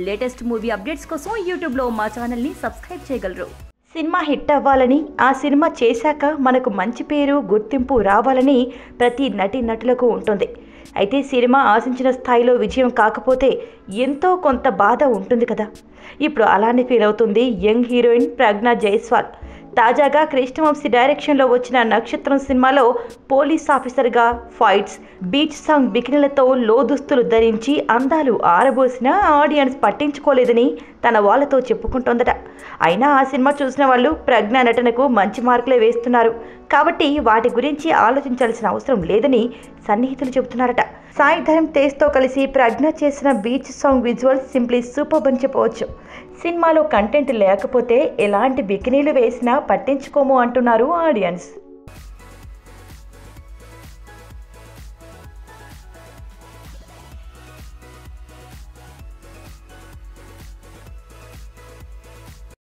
Latest movie updates కోసం యూట్యూబ్లో మా ఛానల్ని సబ్స్క్రైబ్ చేయగలరు. సినిమా హిట్ అవ్వాలని, ఆ సినిమా చేశాక మనకు మంచి పేరు గుర్తింపు రావాలని ప్రతి నటులకు ఉంటుంది. అయితే సినిమా ఆశించిన స్థాయిలో విజయం కాకపోతే ఎంతో కొంత బాధ ఉంటుంది కదా. ఇప్పుడు అలానే ఫీల్ అవుతుంది యంగ్ హీరోయిన్ ప్రజ్ఞా జైస్వాల్. తాజాగా కృష్ణవంశీ డైరెక్షన్లో వచ్చిన నక్షత్రం సినిమాలో పోలీస్ ఆఫీసర్గా ఫైట్స్, బీచ్ సాంగ్, బికినీలతో లోదుస్తులు ధరించి అందాలు ఆరబోసిన ఆడియన్స్ పట్టించుకోలేదని తన వాళ్ళతో చెప్పుకుంటోందట. అయినా ఆ సినిమా చూసిన వాళ్ళు ప్రజ్ఞ నటనకు మంచి మార్కులే వేస్తున్నారు కాబట్టి వాటి గురించి ఆలోచించాల్సిన అవసరం లేదని సన్నిహితులు చెబుతున్నారట. సాయి ధరమ్ తేజ్తో కలిసి ప్రజ్ఞ చేసిన beach song visuals simply super అని చెప్పవచ్చు. సినిమాలో కంటెంట్ లేకపోతే ఎలాంటి బికినీలు వేసినా పట్టించుకోము అంటున్నారు ఆడియన్స్.